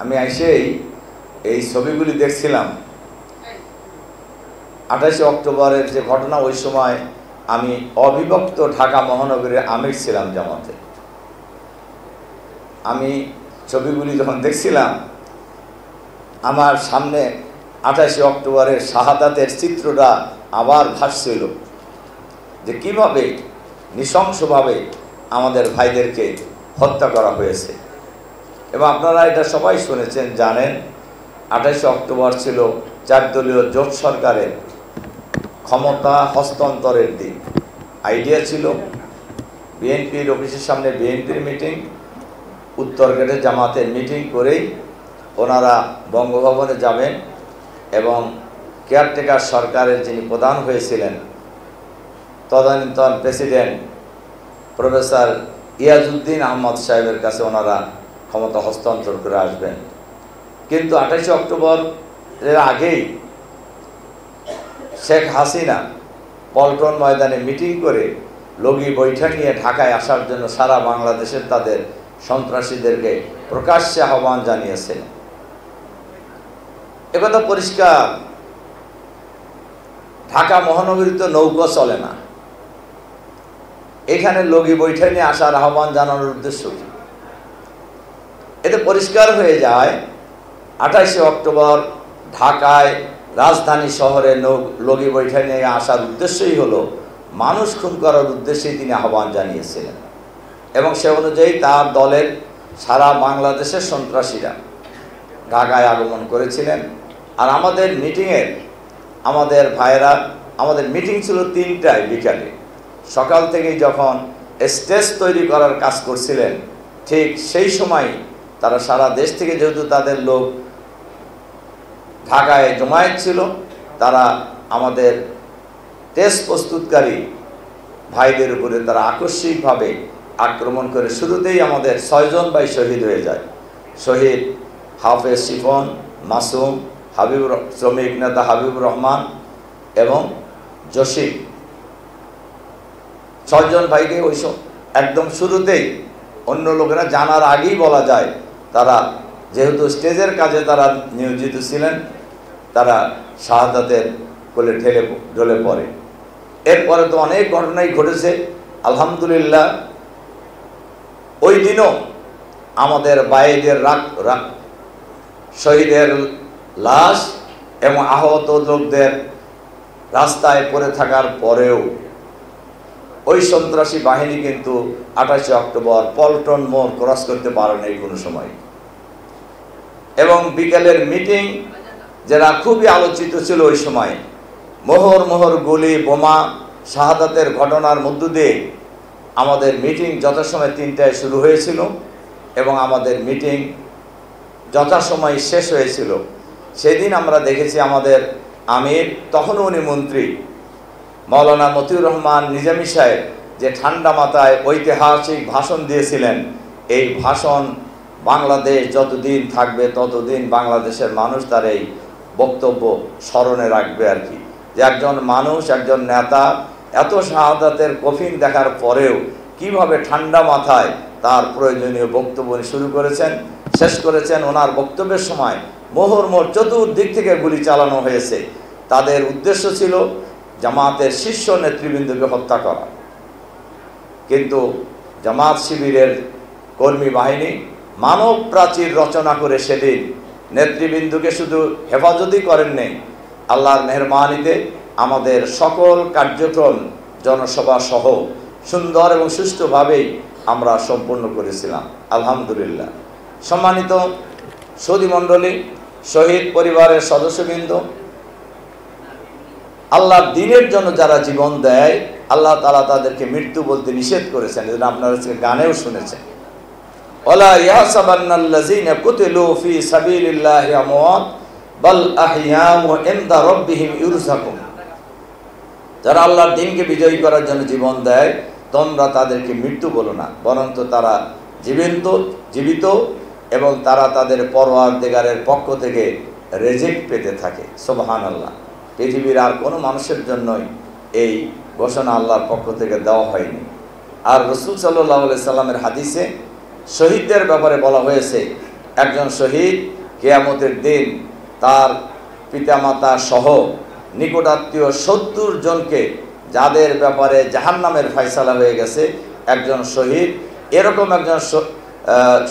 আমি এসেই এই ছবিগুলি দেখছিলাম। 28 অক্টোবরের যে ঘটনা, ওই সময় আমি অবিভক্ত ঢাকা মহানগরের আমির ছিলাম জামাতে। আমি ছবিগুলি যখন দেখছিলাম, আমার সামনে 28 অক্টোবরের শাহাদাতের চিত্রটা আবার ভাসছিল, যে কিভাবে নৃশংসভাবে আমাদের ভাইদেরকে হত্যা করা হয়েছে। এবং আপনারা এটা সবাই শুনেছেন, জানেন 28 অক্টোবর ছিল 4 দলীয় জোট সরকারের ক্ষমতা হস্তান্তরের দিন। আইডিয়া ছিল বিএনপির অফিসের সামনে বিএনপির মিটিং, উত্তরগেটে জামাতের মিটিং করেই ওনারা বঙ্গভবনে যাবেন এবং কেয়ারটেকার সরকারের যিনি প্রধান হয়েছিলেন, তদানীন্তন প্রেসিডেন্ট প্রফেসর ইয়াজউদ্দিন আহমদ সাহেবের কাছে ওনারা ক্ষমতা হস্তান্তর করে আসবেন। কিন্তু 28 অক্টোবরের আগেই শেখ হাসিনা পল্টন ময়দানে মিটিং করে লগি বৈঠক নিয়ে ঢাকায় আসার জন্য সারা বাংলাদেশের তাদের সন্ত্রাসীদেরকে প্রকাশ্যে আহ্বান জানিয়েছেন। একথা পরিষ্কার, ঢাকা মহানগরীতে নৌকা চলে না, এখানে লগি বৈঠক নিয়ে আসার আহ্বান জানানোর উদ্দেশ্য কি? এতে পরিষ্কার হয়ে যায় 28 অক্টোবর ঢাকায় রাজধানী শহরে লগি বৈঠক নিয়ে আসার উদ্দেশ্যই হলো মানুষ খুন করার উদ্দেশ্যেই তিনি আহ্বান জানিয়েছিলেন। এবং সে অনুযায়ী তার দলের সারা বাংলাদেশের সন্ত্রাসীরা ঢাকায় আগমন করেছিলেন। আর আমাদের মিটিংয়ের আমাদের ভাইয়েরা, আমাদের মিটিং ছিল 3টায় বিকালে। সকাল থেকেই যখন স্টেজ তৈরি করার কাজ করছিলেন, ঠিক সেই সময় তারা সারা দেশ থেকে, যেহেতু তাদের লোক ঢাকায় জমায়েত ছিল, তারা আমাদের টেস্ট প্রস্তুতকারী ভাইদের উপরে তারা আকস্মিকভাবে আক্রমণ করে শুরুতেই আমাদের 6 জন ভাই শহীদ হয়ে যায়। শহীদ হাফেজ শিফন, মাসুম, শ্রমিক নেতা হাবিবুর রহমান এবং জসিম, 6 জন ভাইকে ওই একদম শুরুতেই, অন্য লোকেরা জানার আগেই বলা যায়, তারা যেহেতু স্টেজের কাজে তারা নিয়োজিত ছিলেন, তারা শাহাদাতের কোলে ঢলে পড়ে। এরপরে তো অনেক ঘটনাই ঘটেছে। আলহামদুলিল্লাহ, ওই দিনও আমাদের ভাইদের শহীদের লাশ এবং আহত লোকদের রাস্তায় পড়ে থাকার পরেও ওই সন্ত্রাসী বাহিনী কিন্তু 28 অক্টোবর পল্টন মোড় ক্রস করতে পারে নাই কোনো সময়। এবং বিকেলের মিটিং যারা খুবই আলোচিত ছিল ওই সময়, মোহর মোহর গুলি বোমা শাহাদাতের ঘটনার মধ্য দিয়ে আমাদের মিটিং যথাসময় 3টায় শুরু হয়েছিল এবং আমাদের মিটিং যথাসময় শেষ হয়েছিল। সেদিন আমরা দেখেছি আমাদের আমির, তখনও উনি মন্ত্রী, মাওলানা মতিউর রহমান নিজামী সাহেব যে ঠান্ডা মাথায় ঐতিহাসিক ভাষণ দিয়েছিলেন, এই ভাষণ বাংলাদেশ যতদিন থাকবে ততদিন বাংলাদেশের মানুষ তার এই বক্তব্য স্মরণে রাখবে আর কি, যে একজন মানুষ, একজন নেতা এত শাহাদাতের কফিন দেখার পরেও কিভাবে ঠান্ডা মাথায় তার প্রয়োজনীয় বক্তব্য শুরু করেছেন, শেষ করেছেন। ওনার বক্তব্যের সময় মোহর মোড় চতুর্দিক থেকে গুলি চালানো হয়েছে। তাদের উদ্দেশ্য ছিল জামাতের শীর্ষ নেতৃবৃন্দকে হত্যা করা, কিন্তু জামাত শিবিরের কর্মী বাহিনী মানব প্রাচীর রচনা করে সেদিন নেতৃবৃন্দকে শুধু হেফাজতই করেন নেই, আল্লাহর মেহরবানিতে আমাদের সকল কার্যক্রম জনসভা সহ সুন্দর এবং সুষ্ঠুভাবেই আমরা সম্পূর্ণ করেছিলাম আলহামদুলিল্লাহ। সম্মানিত সৌদি মণ্ডলী, শহীদ পরিবারের সদস্যবৃন্দ, আল্লাহর দ্বীনের জন্য যারা জীবন দেয়, আল্লাহ তাআলা তাদেরকে মৃত্যু বলতে নিষেধ করেছেন। এটা আপনারা গানেও শুনেছেন, ওয়ালা ইয়াহসাবান্নাল্লাযীনা কুতিলু ফী সাবিলিল্লাহি আমওয়াত বাল আহইয়াউ ইনদা রাব্বিহিম ইউরযাকুন। যারা আল্লাহর দ্বীনকে বিজয়ী করার জন্য জীবন দেয়, তোমরা তাদেরকে মৃত্যু বলো না, বরং তারা জীবিত এবং তারা তাদের পরওয়ারদিগারের পক্ষ থেকে রিজিক পেতে থাকে। সুবহানাল্লাহ। পৃথিবীর আর কোনো মানুষের জন্যই এই ঘোষণা আল্লাহর পক্ষ থেকে দেওয়া হয়নি। আর রাসূল সাল্লাল্লাহু আলাইহি সাল্লামের হাদিসে শহীদদের ব্যাপারে বলা হয়েছে, একজন শহীদ কিয়ামতের দিন তার পিতামাতা সহ নিকটাত্মীয় 70 জনকে, যাদের ব্যাপারে জাহান্নামের ফয়সালা হয়ে গেছে, একজন শহীদ এরকম একজন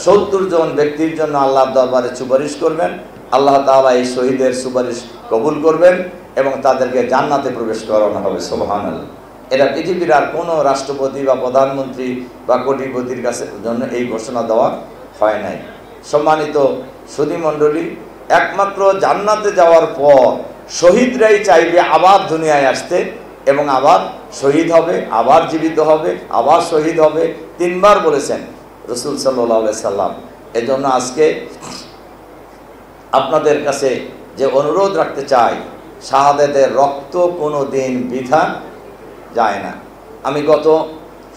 70 জন ব্যক্তির জন্য আল্লাহর দরবারে সুপারিশ করবেন। আল্লাহ তাআলা এই শহীদের সুপারিশ কবুল করবেন এবং তাদেরকে জান্নাতে প্রবেশ করানো হবে। সুবহানাল্লাহ। এটা পৃথিবীর আর কোনো রাষ্ট্রপতি বা প্রধানমন্ত্রী বা কোটিপতির কাছে জন্য এই ঘোষণা দেওয়া হয় নাই। সম্মানিত সুধীমণ্ডলী, একমাত্র জান্নাতে যাওয়ার পর শহীদরাই চাইবে আবার দুনিয়ায় আসতে এবং আবার শহীদ হবে, আবার জীবিত হবে, আবার শহীদ হবে। 3 বার বলেছেন রাসূল সাল্লাল্লাহু আলাইহি সাল্লাম। এজন্য আজকে আপনাদের কাছে যে অনুরোধ রাখতে চাই, শাহাদাতের রক্ত কোনো দিন বৃথা যায় না। আমি গত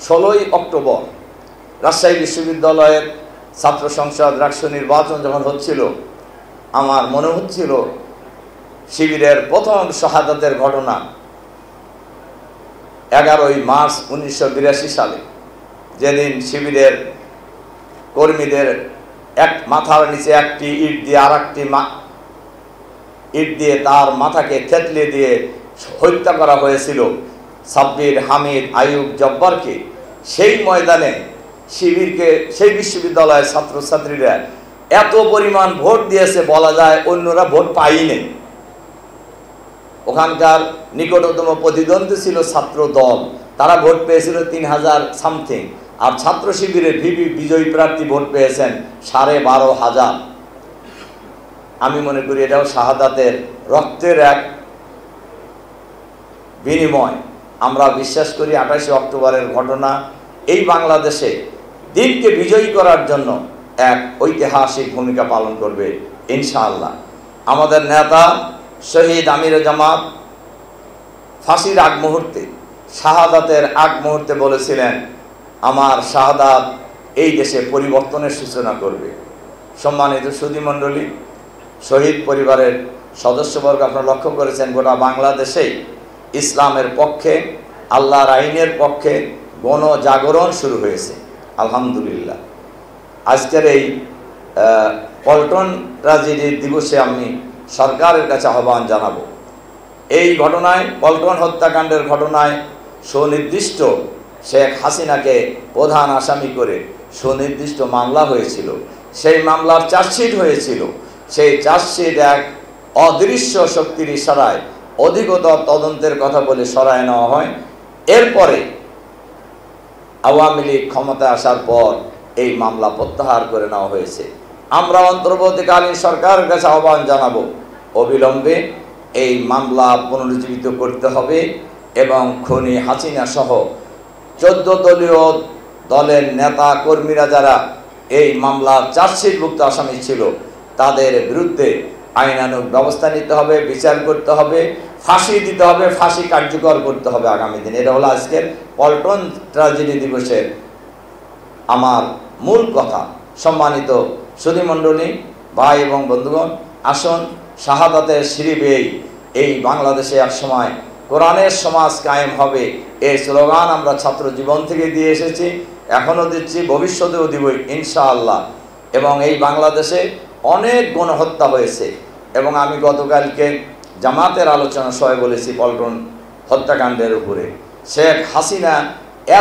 16ই অক্টোবর রাজশাহী বিশ্ববিদ্যালয়ের ছাত্র সংসদ রাষ্ট্র নির্বাচন যখন হচ্ছিল, আমার মনে হচ্ছিল শিবিরের প্রথম শাহাদাতের ঘটনা 11ই মার্চ 1982 সালে, যেদিন শিবিরের কর্মীদের এক মাথার নিচে একটি ইট দিয়ে আর একটি ইট দিয়ে তার মাথাকে থেতলে দিয়ে হত্যা করা হয়েছিল সাব্বির, হামিদ, আইয়ুব, জব্বারকে। সেই ময়দানে শিবিরকে, সেই বিশ্ববিদ্যালয়ের ছাত্রছাত্রীরা এত পরিমাণ ভোট দিয়েছে, বলা যায় অন্যরা ভোট পায়নি। ওখানকার নিকটতম প্রতিদ্বন্দ্বী ছিল ছাত্র দল, তারা ভোট পেয়েছিল 3000 সামথিং, আর ছাত্র শিবিরের বিজয়ী প্রার্থী ভোট পেয়েছেন 12,500। আমি মনে করি এটাও শাহাদাতের রক্তের এক বিনিময়। আমরা বিশ্বাস করি 28শে অক্টোবরের ঘটনা এই বাংলাদেশে দিনকে বিজয়ী করার জন্য এক ঐতিহাসিক ভূমিকা পালন করবে ইনশাআল্লাহ। আমাদের নেতা শহীদ আমিরে জামাত ফাঁসির আগ মুহূর্তে, শাহাদাতের আগ মুহূর্তে বলেছিলেন, আমার শাহাদাত এই দেশে পরিবর্তনের সূচনা করবে। সম্মানিত সুধীমণ্ডলী, শহীদ পরিবারের সদস্যবর্গ আপনারা লক্ষ্য করেছেন, গোটা বাংলাদেশেই ইসলামের পক্ষে, আল্লাহর আইনের পক্ষে গণজাগরণ শুরু হয়েছে। আলহামদুলিল্লাহ। আজকের এই পল্টন ট্র্যাজেডি দিবসে আমি সরকারের কাছে আহ্বান জানাবো। এই ঘটনায়, পল্টন হত্যাকাণ্ডের ঘটনায় সুনির্দিষ্ট শেখ হাসিনাকে প্রধান আসামি করে সুনির্দিষ্ট মামলা হয়েছিল। সেই মামলার চার্জশিট হয়েছিল। সেই চার্জশিট এক অদৃশ্য শক্তির ইশারায় অধিকতর তদন্তের কথা বলে সরায় নেওয়া হয়। এরপরে আওয়ামী লীগ ক্ষমতায় আসার পর এই মামলা প্রত্যাহার করে নেওয়া হয়েছে। আমরা অন্তর্বর্তীকালীন সরকারের কাছে আহ্বান জানাবো, অবিলম্বে এই মামলা পুনরুজ্জীবিত করতে হবে এবং খুনি হাসিনা সহ 14 দলীয় দলের নেতা কর্মীরা যারা এই মামলার চার্জশিটভুক্ত আসামি ছিল, তাদের বিরুদ্ধে আইনানুগ ব্যবস্থা নিতে হবে, বিচার করতে হবে, ফাঁসি দিতে হবে, ফাঁসি কার্যকর করতে হবে আগামী দিন। এটা হলো আজকের পল্টন ট্র্যাজেডি দিবসের আমার মূল কথা। সম্মানিত সুধীমণ্ডলী, ভাই এবং বন্ধুগণ, আসুন শাহাদাতের সিঁড়ি বেয়েই এই বাংলাদেশে এক সময় কোরআনের সমাজ কায়েম হবে, এই স্লোগান আমরা ছাত্র জীবন থেকে দিয়ে এসেছি, এখনও দিচ্ছি, ভবিষ্যতেও দিবই ইনশাআল্লাহ। এবং এই বাংলাদেশে অনেক গণহত্যা হয়েছে এবং আমি গতকালকে জামাতের আলোচনা সভায় বলেছি পল্টন হত্যাকাণ্ডের উপরে। শেখ হাসিনা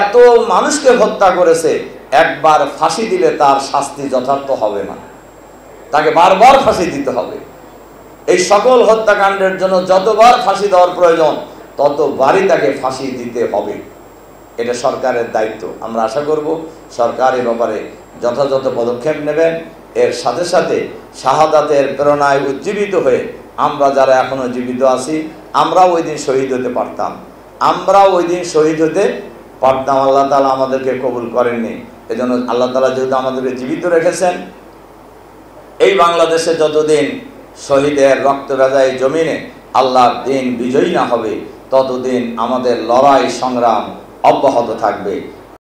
এত মানুষকে হত্যা করেছে, একবার ফাঁসি দিলে তার শাস্তি যথার্থ হবে না, তাকে বারবার ফাঁসি দিতে হবে। এই সকল হত্যাকাণ্ডের জন্য যতবার ফাঁসি দেওয়ার প্রয়োজন ততবারই তাকে ফাঁসি দিতে হবে। এটা সরকারের দায়িত্ব। আমরা আশা করব সরকার এ ব্যাপারে যথাযথ পদক্ষেপ নেবেন। এর সাথে সাথে শাহাদাতের প্রেরণায় উজ্জীবিত হয়ে আমরা যারা এখনো জীবিত আছি, আমরাও ওই দিন শহীদ হতে পারতাম, আমরাও ওই দিন শহীদ হতে পারতাম। আল্লাহ তাআলা আমাদেরকে কবুল করেননি। এজন্য আল্লাহ তাআলা যেহেতু আমাদেরকে জীবিত রেখেছেন, এই বাংলাদেশে যতদিন শহীদের রক্ত ভেজা এই জমিনে আল্লাহর দিন বিজয়ী না হবে, ততদিন আমাদের লড়াই সংগ্রাম অব্যাহত থাকবে।